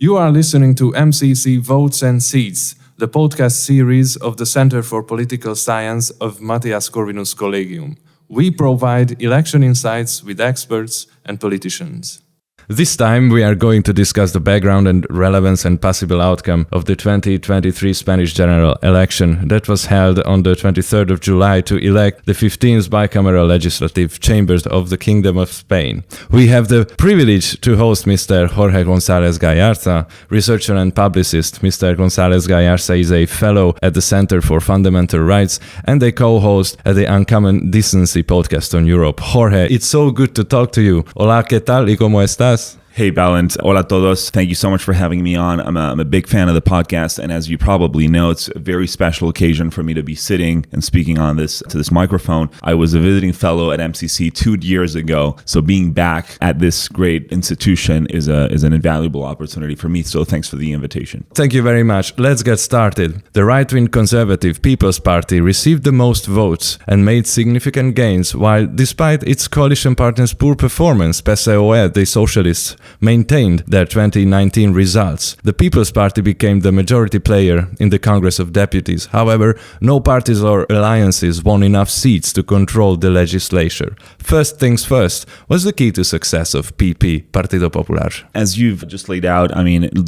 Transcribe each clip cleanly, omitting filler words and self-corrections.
You are listening to MCC Votes and Seats, the podcast series of the Center for Political Science of Mathias Corvinus Collegium. We provide election insights with experts and politicians. This time we are going to discuss the background and relevance and possible outcome of the 2023 Spanish general election that was held on the 23rd of July to elect the 15th bicameral legislative chambers of the Kingdom of Spain. We have the privilege to host Mr. Jorge González-Gallarza, researcher and publicist. Mr. González-Gallarza is a fellow at the Center for Fundamental Rights and a co-host at the Uncommon Decency podcast on Europe. Jorge, it's so good to talk to you. Hola, ¿qué tal y cómo estás? Hey, Balint. Hola todos. Thank you so much for having me on. I'm a big fan of the podcast, and as you probably know, it's a very special occasion for me to be sitting and speaking on this to this microphone. I was a visiting fellow at MCC 2 years ago, so being back at this great institution is an invaluable opportunity for me, so thanks for the invitation. Thank you very much. Let's get started. The right-wing conservative People's Party received the most votes and made significant gains, while despite its coalition partners' poor performance, PSOE, the socialists, maintained their 2019 results. The People's Party became the majority player in the Congress of Deputies. However, no parties or alliances won enough seats to control the legislature. First things first, what's the key to success of PP, Partido Popular? As you've just laid out,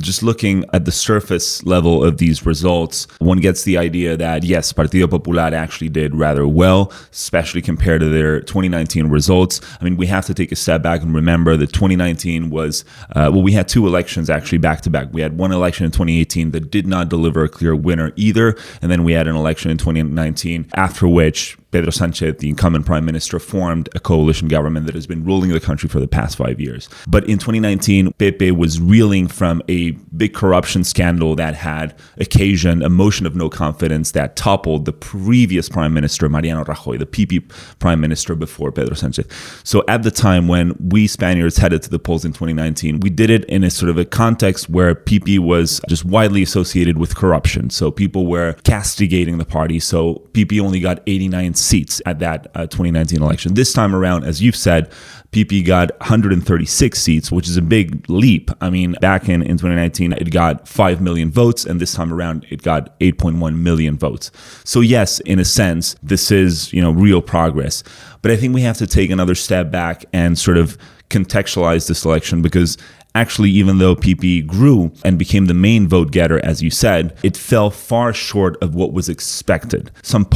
just looking at the surface level of these results, one gets the idea that, yes, Partido Popular actually did rather well, especially compared to their 2019 results. We have to take a step back and remember that 2019 was we had two elections actually back to back. We had one election in 2018 that did not deliver a clear winner either, and then we had an election in 2019 after which Pedro Sánchez, the incumbent prime minister, formed a coalition government that has been ruling the country for the past 5 years. But in 2019, PP was reeling from a big corruption scandal that had occasioned a motion of no confidence that toppled the previous prime minister, Mariano Rajoy, the PP prime minister before Pedro Sánchez. So at the time when we Spaniards headed to the polls in 2019, we did it in a sort of a context where PP was just widely associated with corruption. So people were castigating the party. So PP only got 89 seats at that 2019 election. This time around, as you've said, PP got 136 seats, which is a big leap. Back in 2019, it got 5 million votes, and this time around, it got 8.1 million votes. So yes, in a sense, this is, real progress. But I think we have to take another step back and sort of contextualize this election, because actually, even though PP grew and became the main vote getter, as you said, it fell far short of what was expected. Some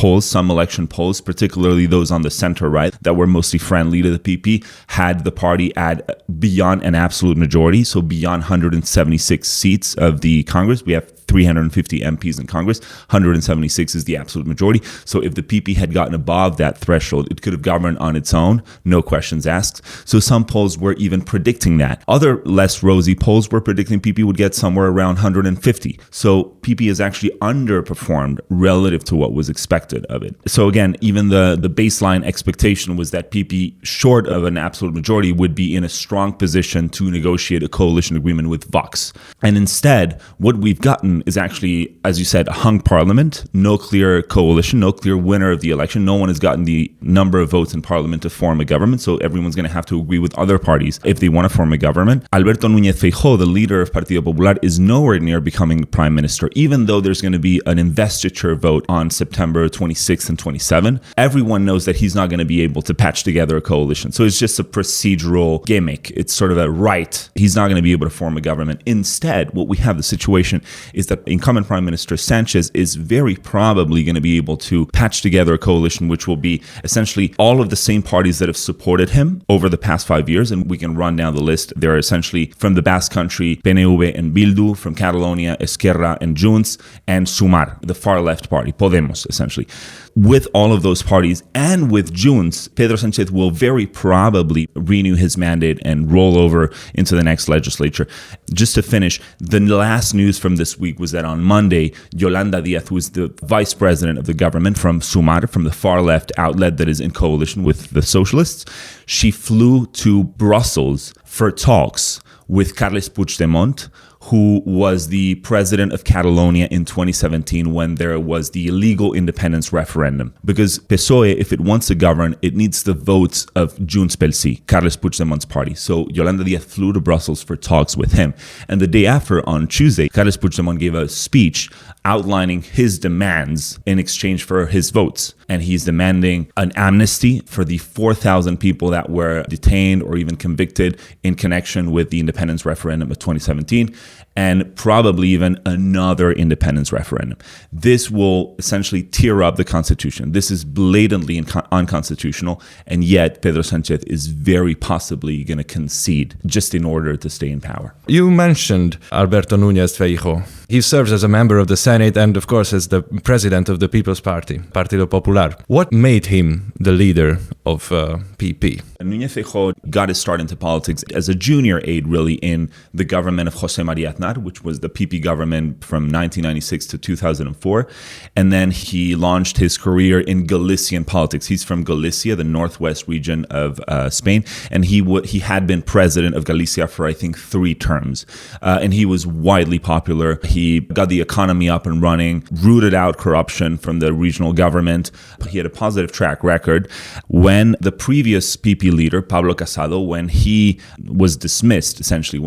election polls, particularly those on the center right that were mostly friendly to the PP, had the party at beyond an absolute majority, so beyond 176 seats of the Congress. We have 350 MPs in Congress, 176 is the absolute majority. So if the PP had gotten above that threshold, it could have governed on its own, no questions asked. So some polls were even predicting that. Other less rosy polls were predicting PP would get somewhere around 150. So PP has actually underperformed relative to what was expected of it. So again, even the baseline expectation was that PP, short of an absolute majority, would be in a strong position to negotiate a coalition agreement with Vox. And instead, what we've gotten is actually, as you said, a hung parliament, no clear coalition, no clear winner of the election. No one has gotten the number of votes in parliament to form a government, so everyone's going to have to agree with other parties if they want to form a government. Alberto Núñez Feijóo, the leader of Partido Popular, is nowhere near becoming the prime minister, even though there's going to be an investiture vote on September 26th and 27th. Everyone knows that he's not going to be able to patch together a coalition. So it's just a procedural gimmick. It's sort of a right. He's not going to be able to form a government. Instead, what we have the situation is that incumbent Prime Minister Sánchez is very probably going to be able to patch together a coalition which will be essentially all of the same parties that have supported him over the past 5 years, and we can run down the list. There are essentially from the Basque Country, PNV and Bildu, from Catalonia, Esquerra and Junts, and SUMAR, the far left party, Podemos, essentially. With all of those parties and with Junts, Pedro Sánchez will very probably renew his mandate and roll over into the next legislature. Just to finish, the last news from this week was that on Monday, Yolanda Díaz, who is the vice president of the government from SUMAR, from the far left outlet that is in coalition with the socialists, she flew to Brussels for talks with Carles Puigdemont, who was the president of Catalonia in 2017 when there was the illegal independence referendum. Because PSOE, if it wants to govern, it needs the votes of Junts pel Sí, Carles Puigdemont's party. So Yolanda Díaz flew to Brussels for talks with him. And the day after, on Tuesday, Carles Puigdemont gave a speech outlining his demands in exchange for his votes. And he's demanding an amnesty for the 4,000 people that were detained or even convicted in connection with the independence referendum of 2017, and probably even another independence referendum. This will essentially tear up the constitution. This is blatantly unconstitutional, and yet Pedro Sánchez is very possibly going to concede just in order to stay in power. You mentioned Alberto Núñez Feijóo. He serves as a member of the Senate and, of course, as the president of the People's Party, Partido Popular. What made him the leader of PP? Núñez Feijóo got his start into politics as a junior aide, really, in the government of José María Aznar, which was the PP government from 1996 to 2004. And then he launched his career in Galician politics. He's from Galicia, the northwest region of Spain, and he had been president of Galicia for, I think, 3 terms. And he was widely popular. He got the economy up and running, rooted out corruption from the regional government. He had a positive track record. When the previous PP leader, Pablo Casado, when he was dismissed, essentially,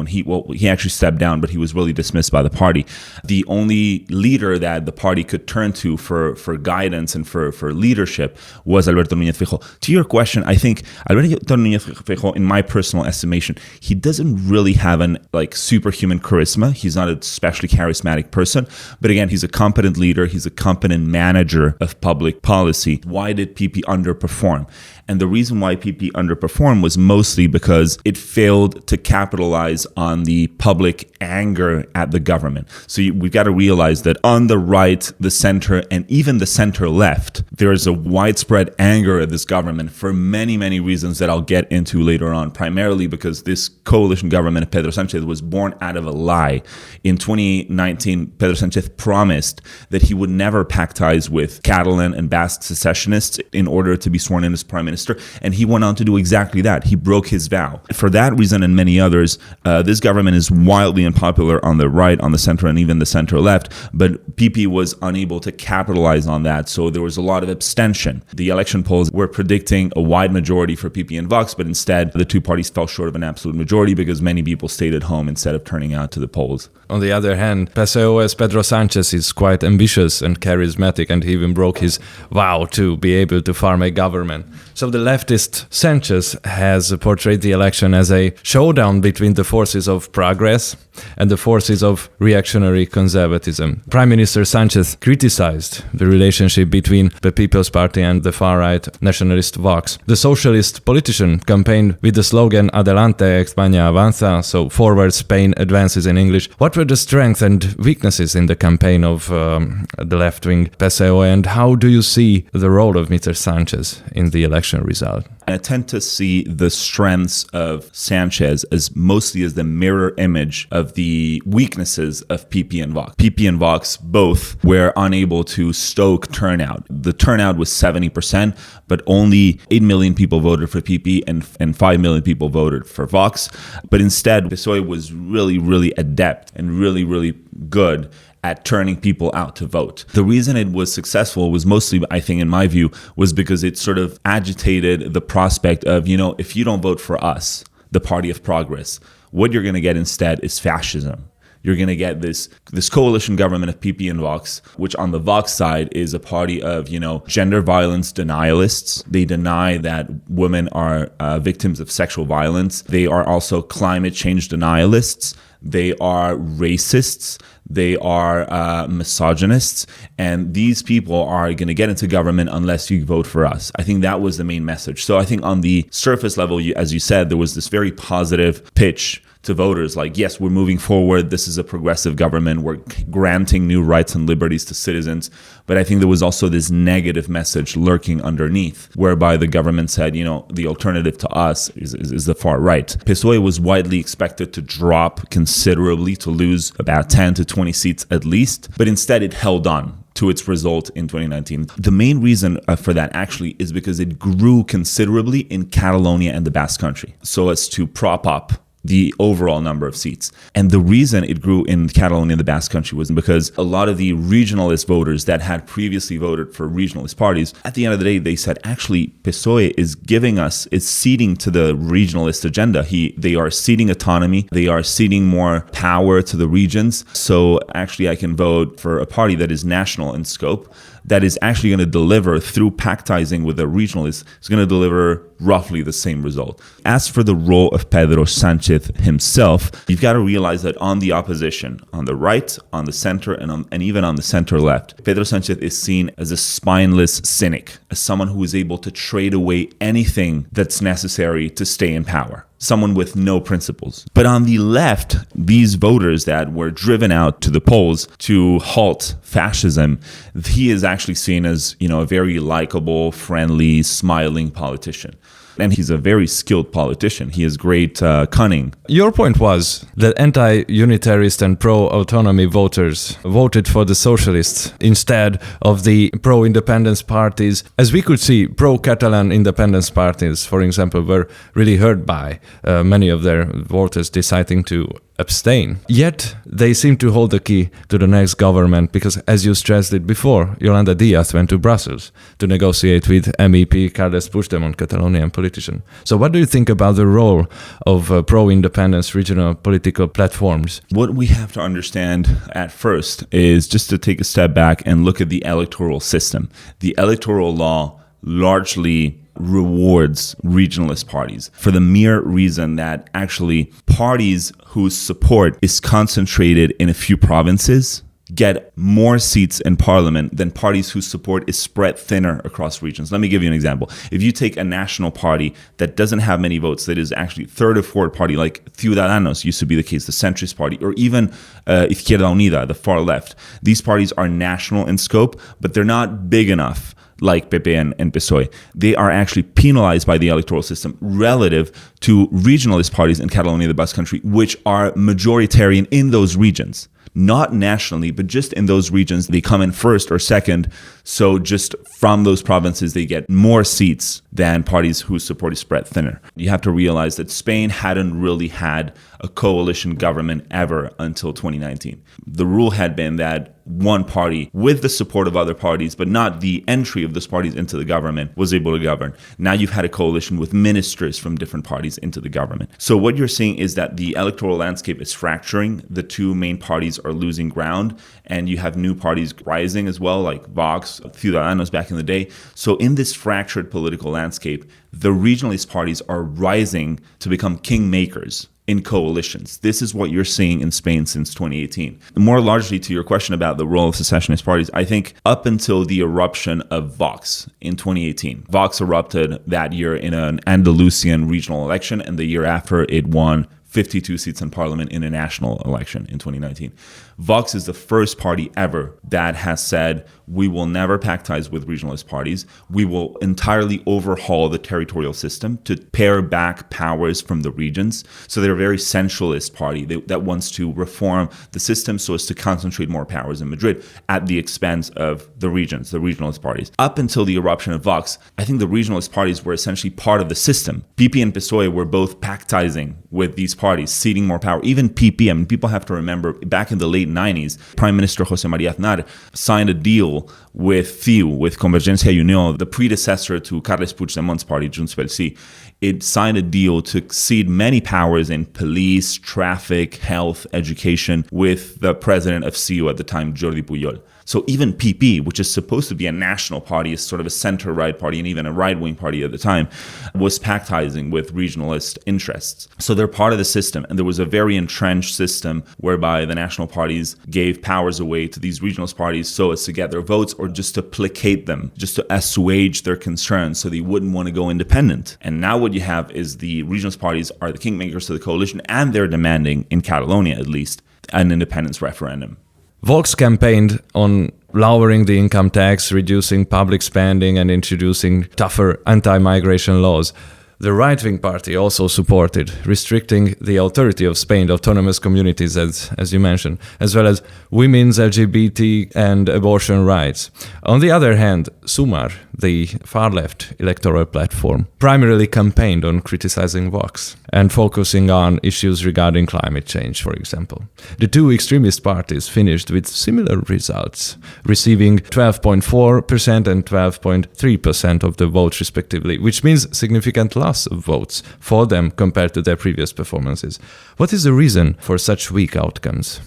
he actually stepped down, but he was really dismissed by the party. The only leader that the party could turn to for guidance and for leadership was Alberto Núñez Feijóo. To your question, I think Alberto Núñez Feijóo, in my personal estimation, he doesn't really have an superhuman charisma. He's not a especially charismatic person, but again, he's a competent leader. He's a competent manager of public policy. Why did PP underperform? And the reason why PP underperformed was mostly because it failed to capitalize on the public anger at the government. So we've got to realize that on the right, the center, and even the center left, there is a widespread anger at this government for many, many reasons that I'll get into later on, primarily because this coalition government of Pedro Sánchez was born out of a lie. In 2019, Pedro Sánchez promised that he would never pact ties with Catalan and Basque secessionists in order to be sworn in as prime minister. And he went on to do exactly that. He broke his vow. For that reason and many others, this government is wildly unpopular on the right, on the center, and even the center left. But PP was unable to capitalize on that. So there was a lot of abstention. The election polls were predicting a wide majority for PP and Vox, but instead the two parties fell short of an absolute majority because many people stayed at home instead of turning out to the polls. On the other hand, PSOE's Pedro Sánchez is quite ambitious and charismatic, and he even broke his vow to be able to form a government. So the leftist Sánchez has portrayed the election as a showdown between the forces of progress and the forces of reactionary conservatism. Prime Minister Sánchez criticized the relationship between the People's Party and the far-right nationalist Vox. The socialist politician campaigned with the slogan Adelante España avanza, so forward Spain advances in English. What were the strengths and weaknesses in the campaign of the left-wing PSOE, and how do you see the role of Mr. Sánchez in the election result? I tend to see the strengths of Sánchez as mostly as the mirror image of the weaknesses of PP and Vox. PP and Vox both were unable to stoke turnout. The turnout was 70%, but only 8 million people voted for PP and 5 million people voted for Vox. But instead, PSOE was really, really adept and really, really good at turning people out to vote. The reason it was successful was mostly, I think, in my view, was because it sort of agitated the prospect of, if you don't vote for us, the party of progress, what you're going to get instead is fascism. You're going to get this coalition government of PP and Vox, which on the Vox side is a party of, gender violence denialists. They deny that women are victims of sexual violence. They are also climate change denialists. They are racists. They are misogynists. And these people are going to get into government unless you vote for us. I think that was the main message. So I think on the surface level, as you said, there was this very positive pitch to voters like, yes, we're moving forward. This is a progressive government. We're granting new rights and liberties to citizens. But I think there was also this negative message lurking underneath, whereby the government said, the alternative to us is the far right. PSOE was widely expected to drop considerably, to lose about 10 to 20 seats at least. But instead, it held on to its result in 2019. The main reason for that actually is because it grew considerably in Catalonia and the Basque Country, so as to prop up the overall number of seats. And the reason it grew in Catalonia and the Basque Country was because a lot of the regionalist voters that had previously voted for regionalist parties, at the end of the day, they said, actually, PSOE is ceding to the regionalist agenda. They are ceding autonomy. They are ceding more power to the regions. So actually, I can vote for a party that is national in scope, that is actually going to deliver through pactizing with the regionalists, is going to deliver roughly the same result. As for the role of Pedro Sánchez himself, you've got to realize that on the opposition, on the right, on the center, and even on the center left, Pedro Sánchez is seen as a spineless cynic, as someone who is able to trade away anything that's necessary to stay in power. Someone with no principles. But on the left, these voters that were driven out to the polls to halt fascism, he is actually seen as, a very likable, friendly, smiling politician. And he's a very skilled politician. He has great cunning. Your point was that anti-unitarist and pro-autonomy voters voted for the socialists instead of the pro-independence parties. As we could see, pro-Catalan independence parties, for example, were really hurt by many of their voters deciding to abstain. Yet they seem to hold the key to the next government because, as you stressed it before, Yolanda Díaz went to Brussels to negotiate with MEP Carles Puigdemont, Catalonian politician. So what do you think about the role of pro-independence regional political platforms? What we have to understand at first is just to take a step back and look at the electoral system. The electoral law largely rewards regionalist parties for the mere reason that actually parties whose support is concentrated in a few provinces get more seats in parliament than parties whose support is spread thinner across regions. Let me give you an example. If you take a national party that doesn't have many votes, that is actually third or fourth party, like Ciudadanos used to be the case, the centrist party, or even Izquierda Unida, the far left. These parties are national in scope, but they're not big enough like PP and PSOE. They are actually penalized by the electoral system relative to regionalist parties in Catalonia and the Basque Country, which are majoritarian in those regions. Not nationally, but just in those regions, they come in first or second. So just from those provinces, they get more seats than parties whose support is spread thinner. You have to realize that Spain hadn't really had a coalition government ever until 2019. The rule had been that one party with the support of other parties, but not the entry of those parties into the government, was able to govern. Now you've had a coalition with ministers from different parties into the government. So what you're seeing is that the electoral landscape is fracturing. The two main parties are losing ground, and you have new parties rising as well, like Vox, Ciudadanos back in the day. So in this fractured political landscape, the regionalist parties are rising to become kingmakers in coalitions. This is what you're seeing in Spain since 2018. More largely to your question about the role of secessionist parties, I think up until the eruption of Vox in 2018, Vox erupted that year in an Andalusian regional election, and the year after it won 52 seats in parliament in a national election in 2019. Vox is the first party ever that has said, we will never pactize with regionalist parties. We will entirely overhaul the territorial system to pare back powers from the regions. So they're a very centralist party that wants to reform the system so as to concentrate more powers in Madrid at the expense of the regions, the regionalist parties. Up until the eruption of Vox, I think the regionalist parties were essentially part of the system. PP and PSOE were both pactizing with these parties, ceding more power. Even PP, I mean, people have to remember, back in the late 90s, Prime Minister José María Aznar signed a deal with CiU, with Convergencia y Unió, the predecessor to Carles Puigdemont's party, Junts pel Sí. It signed a deal to cede many powers in police, traffic, health, education with the president of CiU at the time, Jordi Pujol. So even PP, which is supposed to be a national party, is sort of a center-right party and even a right-wing party at the time, was pactizing with regionalist interests. So they're part of the system, and there was a very entrenched system whereby the national parties gave powers away to these regionalist parties so as to get their votes or just to placate them, just to assuage their concerns so they wouldn't want to go independent. And now what you have is the regionalist parties are the kingmakers of the coalition, and they're demanding, in Catalonia at least, an independence referendum. Vox campaigned on lowering the income tax, reducing public spending, and introducing tougher anti-migration laws. The right-wing party also supported restricting the authority of Spain to autonomous communities, as you mentioned, as well as women's LGBT and abortion rights. On the other hand, SUMAR, the far-left electoral platform, primarily campaigned on criticizing Vox and focusing on issues regarding climate change, for example. The two extremist parties finished with similar results, receiving 12.4% and 12.3% of the vote respectively, which means significant loss of votes for them compared to their previous performances. What is the reason for such weak outcomes?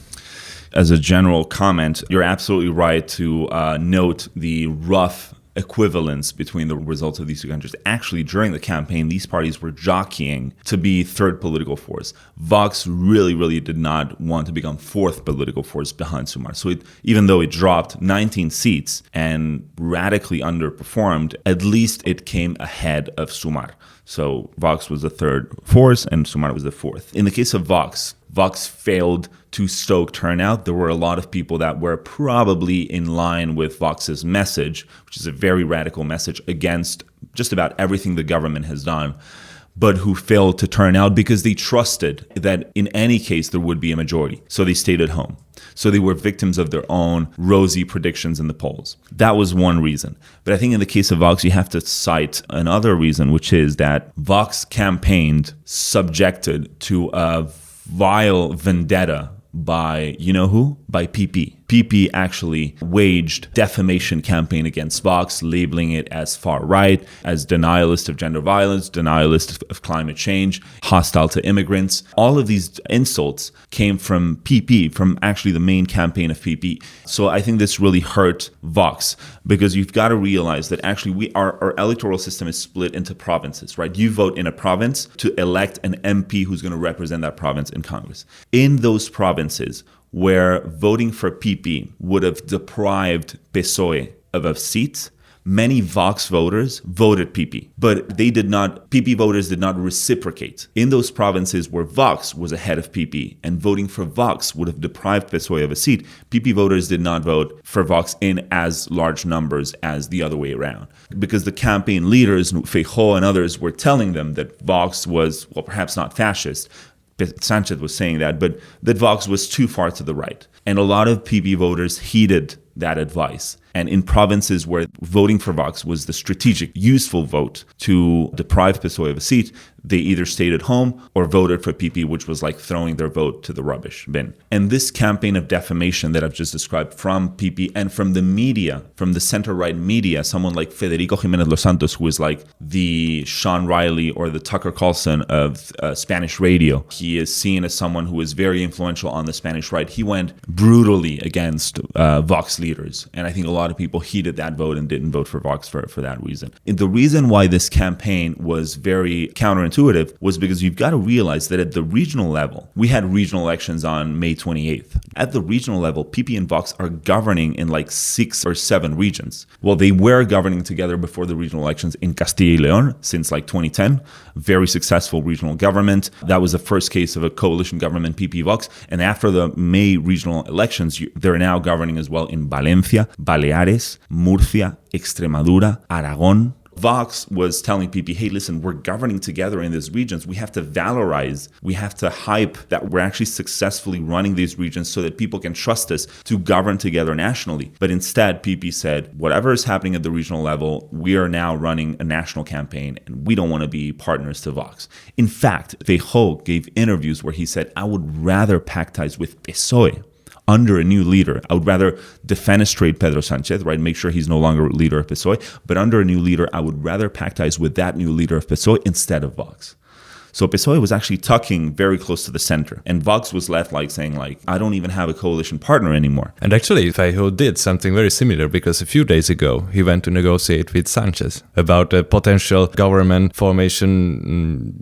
As a general comment, you're absolutely right to note the rough equivalence between the results of these two countries. Actually, during the campaign, these parties were jockeying to be third political force. Vox really did not want to become fourth political force behind SUMAR. So even though it dropped 19 seats and radically underperformed, at least it came ahead of SUMAR. So Vox was the third force and SUMAR was the fourth. In the case of Vox failed to stoke turnout. There were a lot of people that were probably in line with Vox's message, which is a very radical message against just about everything the government has done, but who failed to turn out because they trusted that in any case there would be a majority. So they stayed at home. So they were victims of their own rosy predictions in the polls. That was one reason. But I think in the case of Vox, you have to cite another reason, which is that Vox campaigned subjected to a vile vendetta by, you know who? By PP. PP actually waged defamation campaign against Vox, labeling it as far right, as denialist of gender violence, denialist of climate change, hostile to immigrants. All of these insults came from PP, from actually the main campaign of PP. So I think this really hurt Vox because you've got to realize that actually our electoral system is split into provinces, right? You vote in a province to elect an MP who's going to represent that province in Congress. In those provinces, where voting for PP would have deprived PSOE of a seat, many Vox voters voted PP. But PP voters did not reciprocate. In those provinces where Vox was ahead of PP and voting for Vox would have deprived PSOE of a seat, PP voters did not vote for Vox in as large numbers as the other way around. Because the campaign leaders, Feijóo and others, were telling them that Vox was, well, perhaps not fascist, Sanchez was saying that, but that Vox was too far to the right. And a lot of PP voters heeded that advice. And in provinces where voting for Vox was the strategic, useful vote to deprive PSOE of a seat, they either stayed at home or voted for PP, which was like throwing their vote to the rubbish bin. And this campaign of defamation that I've just described from PP and from the media, from the center-right media, someone like Federico Jimenez Los Santos, who is like the Sean Riley or the Tucker Carlson of Spanish radio. He is seen as someone who is very influential on the Spanish right. He went brutally against Vox leaders. And I think a lot of people heeded that vote and didn't vote for Vox for that reason. And the reason why this campaign was very counterintuitive was because you've got to realize that at the regional level, we had regional elections on May 28th. At the regional level, PP and Vox are governing in like 6 or 7 regions. Well, they were governing together before the regional elections in Castilla y León since like 2010. Very successful regional government. That was the first case of a coalition government, PP-Vox. And after the May regional elections, they're now governing as well in Valencia, Baleares, Murcia, Extremadura, Aragon. Vox was telling PP, hey, listen, we're governing together in these regions. We have to valorize, we have to hype that we're actually successfully running these regions so that people can trust us to govern together nationally. But instead, PP said, whatever is happening at the regional level, we are now running a national campaign and we don't want to be partners to Vox. In fact, Feijóo gave interviews where he said, I would rather pact ties with PSOE under a new leader. I would rather defenestrate Pedro Sánchez, right? Make sure he's no longer leader of PSOE. But under a new leader, I would rather pact ties with that new leader of PSOE instead of Vox. So PSOE was actually tucking very close to the center. And Vox was left like saying, like, I don't even have a coalition partner anymore. And actually, Feijóo did something very similar because a few days ago, he went to negotiate with Sanchez about a potential government formation,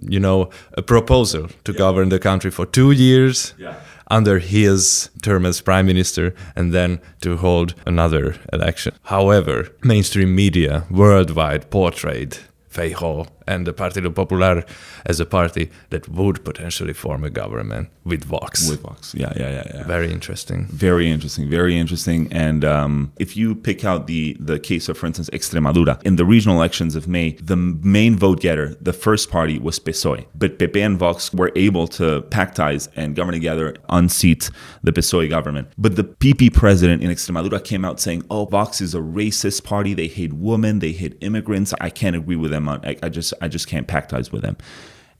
a proposal to govern the country for 2 years. Yeah. Under his term as prime minister and then to hold another election. However, mainstream media worldwide portrayed Feijóo and the Partido Popular as a party that would potentially form a government with Vox. With Vox, yeah. Very interesting. Very interesting. And if you pick out the case of, for instance, Extremadura, in the regional elections of May, the main vote getter, the first party, was PSOE. But PP and Vox were able to pact ties and govern together, unseat the PSOE government. But the PP president in Extremadura came out saying, oh, Vox is a racist party. They hate women. They hate immigrants. I can't agree with them. I just can't pact ties with them.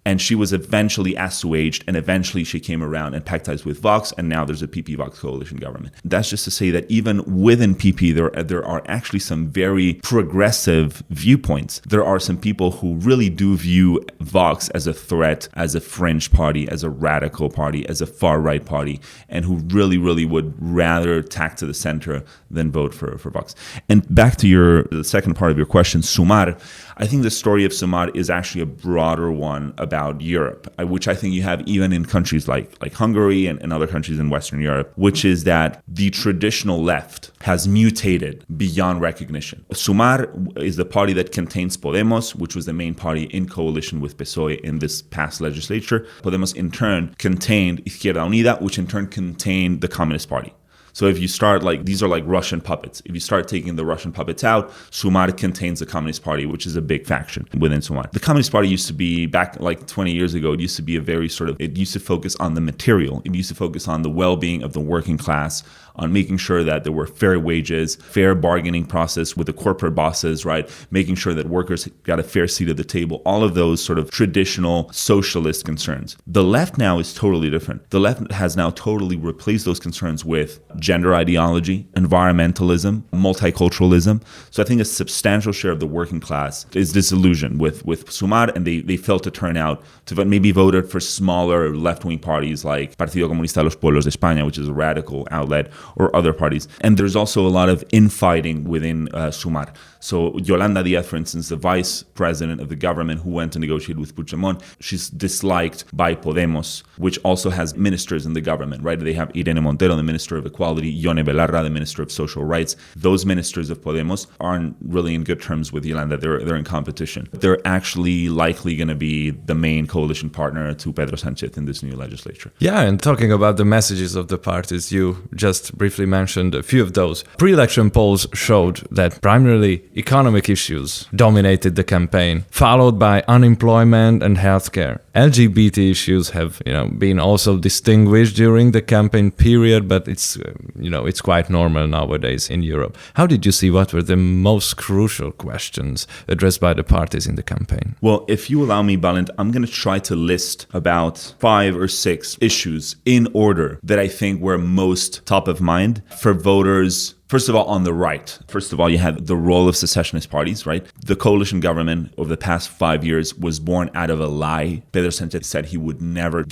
And she was eventually assuaged, and eventually she came around and pact ties with Vox, and now there's a PP-Vox coalition government. That's just to say that even within PP, there are actually some very progressive viewpoints. There are some people who really do view Vox as a threat, as a fringe party, as a radical party, as a far-right party, and who really would rather tack to the center than vote for Vox. And back to the second part of your question, SUMAR, I think the story of SUMAR is actually a broader one about Europe, which I think you have even in countries like Hungary and other countries in Western Europe, which is that the traditional left has mutated beyond recognition. SUMAR is the party that contains Podemos, which was the main party in coalition with PSOE in this past legislature. Podemos in turn contained Izquierda Unida, which in turn contained the Communist Party. So if you start these are like Russian puppets. If you start taking the Russian puppets out, SUMAR contains the Communist Party, which is a big faction within SUMAR. The Communist Party used to be, back 20 years ago, it used to be it used to focus on the material. It used to focus on the well-being of the working class, on making sure that there were fair wages, fair bargaining process with the corporate bosses, right? Making sure that workers got a fair seat at the table, all of those sort of traditional socialist concerns. The left now is totally different. The left has now totally replaced those concerns with gender ideology, environmentalism, multiculturalism. So I think a substantial share of the working class is disillusioned with SUMAR, and they failed to turn out to maybe voted for smaller left-wing parties like Partido Comunista de los Pueblos de España, which is a radical outlet, or other parties. And there's also a lot of infighting within SUMAR. So Yolanda Díaz, for instance, the vice president of the government who went to negotiate with Puigdemont, she's disliked by Podemos, which also has ministers in the government, right? They have Irene Montero, the Minister of Equality, Ione Belarra, the Minister of Social Rights. Those ministers of Podemos aren't really in good terms with Yolanda. They're in competition. They're actually likely going to be the main coalition partner to Pedro Sánchez in this new legislature. Yeah, and talking about the messages of the parties, you just briefly mentioned a few of those. Pre-election polls showed that primarily economic issues dominated the campaign, followed by unemployment and healthcare. LGBT issues have, been also distinguished during the campaign period, but it's quite normal nowadays in Europe. How did you see what were the most crucial questions addressed by the parties in the campaign? Well, if you allow me, Balint, I'm going to try to list about 5 or 6 issues in order that I think were most top of mind for voters. First of all, on the right. First of all, you had the role of secessionist parties, right? The coalition government over the past 5 years was born out of a lie. Pedro Sánchez said he would never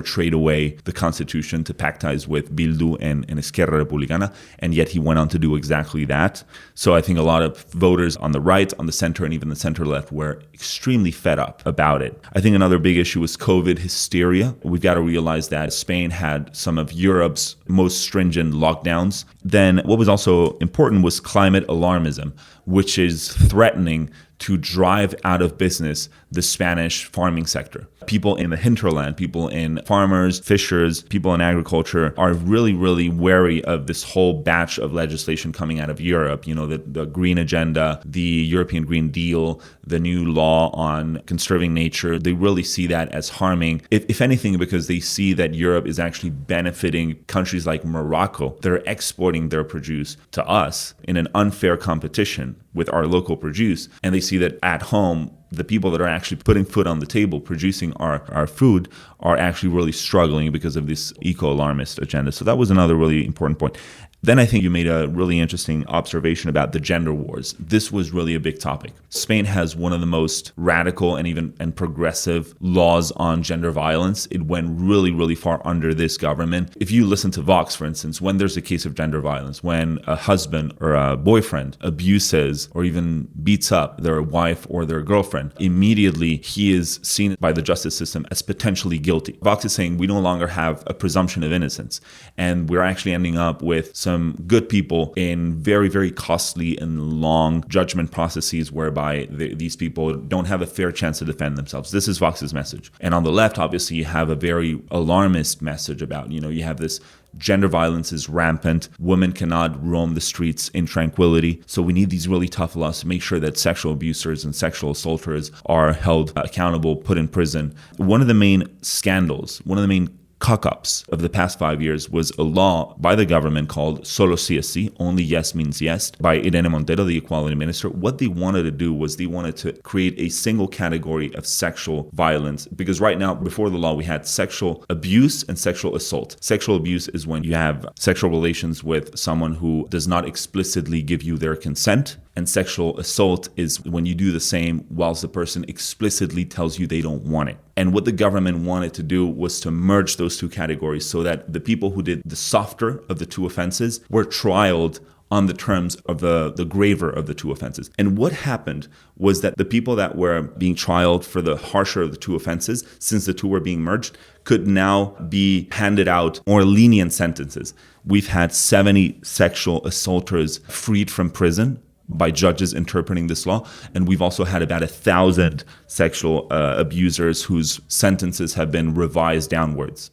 trade away the constitution to pact ties with Bildu and Esquerra Republicana, and yet he went on to do exactly that. So I think a lot of voters on the right, on the center, and even the center left were extremely fed up about it. I think another big issue was COVID hysteria. We've got to realize that Spain had some of Europe's most stringent lockdowns. Then what was also important was climate alarmism, which is threatening to drive out of business the Spanish farming sector. People in the hinterland, people in farmers, fishers, people in agriculture are really wary of this whole batch of legislation coming out of Europe. The green agenda, the European Green Deal, the new law on conserving nature. They really see that as harming, if anything, because they see that Europe is actually benefiting countries like Morocco that are exporting their produce to us in an unfair competition with our local produce. And they see that at home, the people that are actually putting food on the table, producing our food, are actually really struggling because of this eco-alarmist agenda. So that was another really important point. Then I think you made a really interesting observation about the gender wars. This was really a big topic. Spain has one of the most radical and progressive laws on gender violence. It went really far under this government. If you listen to Vox, for instance, when there's a case of gender violence, when a husband or a boyfriend abuses or even beats up their wife or their girlfriend, boyfriend, immediately he is seen by the justice system as potentially guilty. Vox is saying we no longer have a presumption of innocence, and we're actually ending up with some good people in very, very costly and long judgment processes whereby these people don't have a fair chance to defend themselves. This is Vox's message. And on the left, obviously, you have a very alarmist message about, you have this gender violence is rampant. Women cannot roam the streets in tranquility. So we need these really tough laws to make sure that sexual abusers and sexual assaulters are held accountable, put in prison. One of the main scandals, one of the main cock-ups of the past 5 years was a law by the government called Solo sí es sí, only yes means yes, by Irene Montero, the equality minister. What they wanted to do was they wanted to create a single category of sexual violence, because right now, before the law, we had sexual abuse and sexual assault. Sexual abuse is when you have sexual relations with someone who does not explicitly give you their consent. And sexual assault is when you do the same whilst the person explicitly tells you they don't want it. And what the government wanted to do was to merge those two categories so that the people who did the softer of the two offenses were trialed on the terms of the graver of the two offenses. And what happened was that the people that were being trialed for the harsher of the two offenses, since the two were being merged, could now be handed out more lenient sentences. We've had 70 sexual assaulters freed from prison by judges interpreting this law. And we've also had about 1,000 sexual abusers whose sentences have been revised downwards.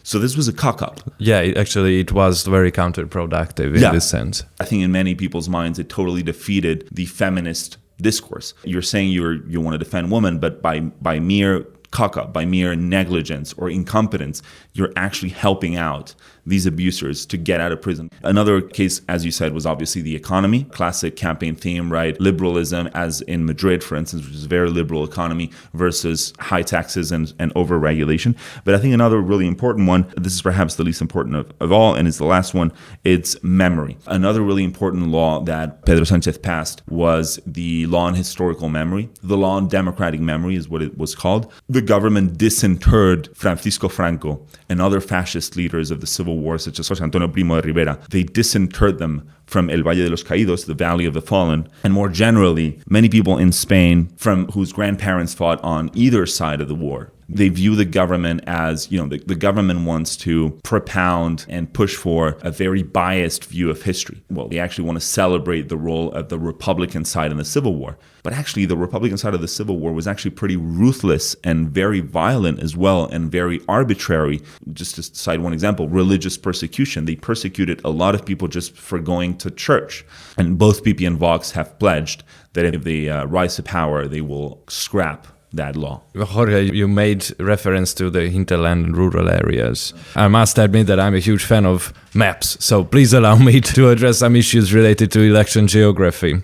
So this was a cock-up. Yeah, it was very counterproductive in this sense. I think in many people's minds, it totally defeated the feminist discourse. You're saying you want to defend women, but by mere cock-up, by mere negligence or incompetence, you're actually helping out these abusers to get out of prison. Another case, as you said, was obviously the economy. Classic campaign theme, right? Liberalism, as in Madrid, for instance, which is a very liberal economy, versus high taxes and over-regulation. But I think another really important one, this is perhaps the least important of all, and it's the last one, it's memory. Another really important law that Pedro Sánchez passed was the law on historical memory. The law on democratic memory is what it was called. The government disinterred Francisco Franco and other fascist leaders of the Civil War, such as José Antonio Primo de Rivera. They disinterred them from El Valle de los Caídos, the Valley of the Fallen. And more generally, many people in Spain from whose grandparents fought on either side of the war, they view the government as, the government wants to propound and push for a very biased view of history. Well, they actually want to celebrate the role of the Republican side in the Civil War. But actually, the Republican side of the Civil War was actually pretty ruthless and very violent as well, and very arbitrary. Just to cite one example, religious persecution. They persecuted a lot of people just for going to church. And both PP and Vox have pledged that if they rise to power, they will scrap that law. Jorge, you made reference to the hinterland and rural areas. I must admit that I'm a huge fan of maps, so please allow me to address some issues related to election geography.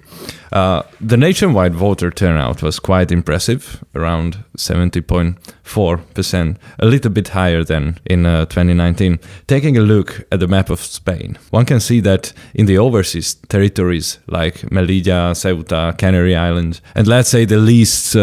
The nationwide voter turnout was quite impressive, around 70.4%, a little bit higher than in 2019. Taking a look at the map of Spain, one can see that in the overseas territories like Melilla, Ceuta, Canary Islands, and let's say the least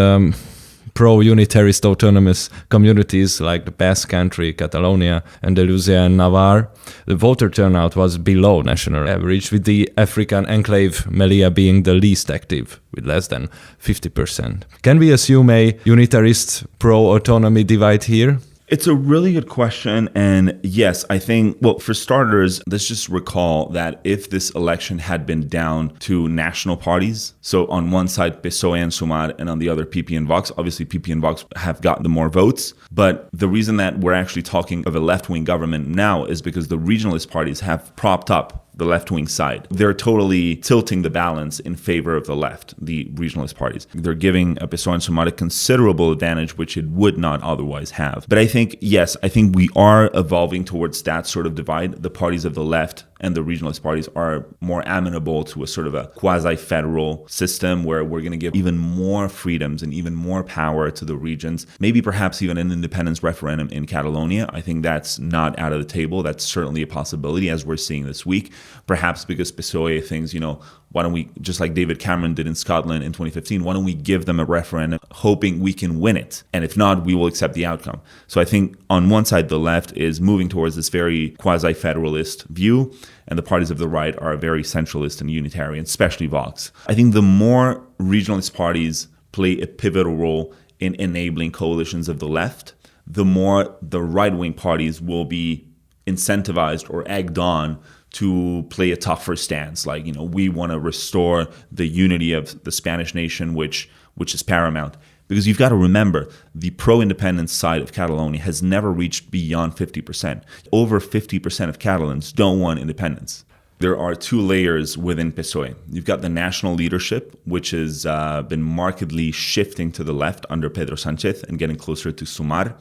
pro-unitarist autonomous communities like the Basque Country, Catalonia, Andalusia and Navarre, the voter turnout was below national average, with the African enclave Melilla being the least active, with less than 50%. Can we assume a unitarist pro-autonomy divide here? It's a really good question. And yes, I think, well, for starters, let's just recall that if this election had been down to national parties, so on one side PSOE and SUMAR, and on the other PP and Vox, obviously PP and Vox have gotten the more votes. But the reason that we're actually talking of a left-wing government now is because the regionalist parties have propped up the left-wing side. They're totally tilting the balance in favor of the left, the regionalist parties. They're giving PSOE and SUMAR a considerable advantage, which it would not otherwise have. But I think, yes, I think we are evolving towards that sort of divide. The parties of the left and the regionalist parties are more amenable to a sort of a quasi-federal system where we're going to give even more freedoms and even more power to the regions, maybe perhaps even an independence referendum in Catalonia. I think that's not out of the table. That's certainly a possibility, as we're seeing this week. Perhaps because PSOE thinks, why don't we, just like David Cameron did in Scotland in 2015, why don't we give them a referendum hoping we can win it? And if not, we will accept the outcome. So I think on one side, the left is moving towards this very quasi-federalist view, and the parties of the right are very centralist and unitarian, especially Vox. I think the more regionalist parties play a pivotal role in enabling coalitions of the left, the more the right-wing parties will be incentivized or egged on to play a tougher stance. Like, we want to restore the unity of the Spanish nation, which is paramount. Because you've got to remember, the pro-independence side of Catalonia has never reached beyond 50%. Over 50% of Catalans don't want independence. There are two layers within PSOE. You've got the national leadership, which has been markedly shifting to the left under Pedro Sánchez and getting closer to SUMAR.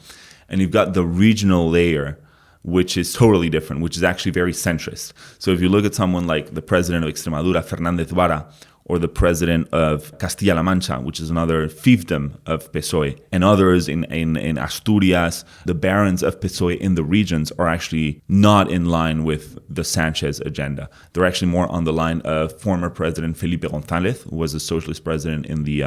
And you've got the regional layer, which is totally different, which is actually very centrist. So if you look at someone like the president of Extremadura, Fernández Vara, or the president of Castilla-La Mancha, which is another fiefdom of PSOE, and others in Asturias, the barons of PSOE in the regions are actually not in line with the Sanchez agenda. They're actually more on the line of former President Felipe González, who was a socialist president in the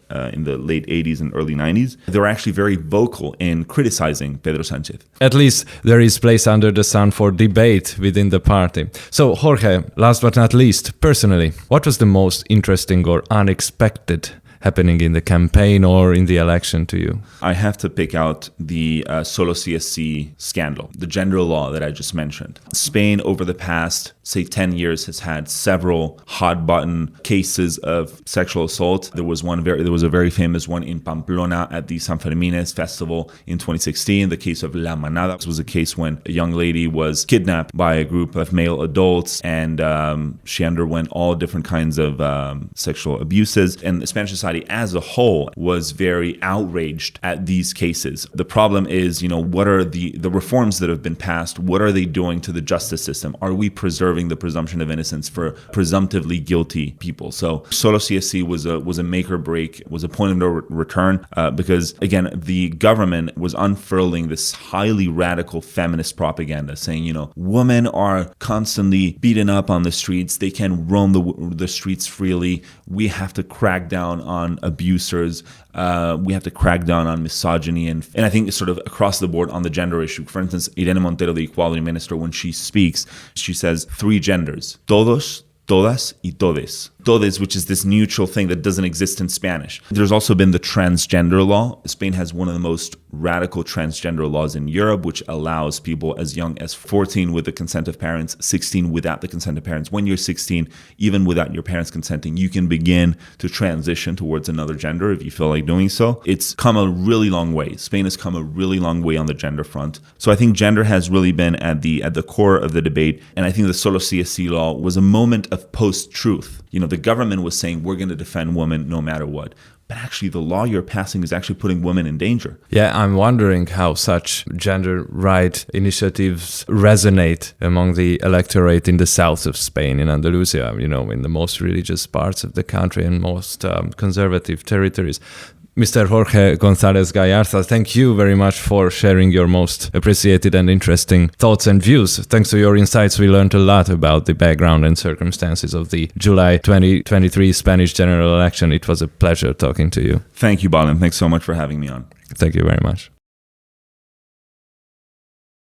late 80s and early 90s. They're actually very vocal in criticizing Pedro Sánchez. At least there is place under the sun for debate within the party. So, Jorge, last but not least, personally, what was the most interesting or unexpected happening in the campaign or in the election to you? I have to pick out the Solo CSC scandal, the gender law that I just mentioned. Spain, over the past, say, 10 years, has had several hot-button cases of sexual assault. There was a very famous one in Pamplona at the San Fermines festival in 2016. The case of La Manada. This was a case when a young lady was kidnapped by a group of male adults, and she underwent all different kinds of sexual abuses. And the Spanish society as a whole was very outraged at these cases. The problem is, what are the reforms that have been passed? What are they doing to the justice system? Are we preserving the presumption of innocence for presumptively guilty people? So Solo CSC was a make or break, was a point of no return, because again, the government was unfurling this highly radical feminist propaganda saying, women are constantly beaten up on the streets. They can roam the streets freely. We have to crack down on abusers. We have to crack down on misogyny. And I think it's sort of across the board on the gender issue. For instance, Irene Montero, the equality minister, when she speaks, she says 3 genders: todos, todas, y todes. Todes, which is this neutral thing that doesn't exist in Spanish. There's also been the transgender law. Spain has one of the most radical transgender laws in Europe, which allows people as young as 14 with the consent of parents, 16 without the consent of parents. When you're 16, even without your parents consenting, you can begin to transition towards another gender if you feel like doing so. It's come a really long way. Spain has come a really long way on the gender front. So I think gender has really been at the core of the debate. And I think the Solo CSC law was a moment of post-truth. The government was saying, we're going to defend women no matter what. But actually, the law you're passing is actually putting women in danger. Yeah, I'm wondering how such gender right initiatives resonate among the electorate in the south of Spain, in Andalusia, in the most religious parts of the country and most conservative territories. Mr. Jorge González-Gallarza, thank you very much for sharing your most appreciated and interesting thoughts and views. Thanks to your insights, we learned a lot about the background and circumstances of the July 2023 Spanish general election. It was a pleasure talking to you. Thank you, Balin. Thanks so much for having me on. Thank you very much.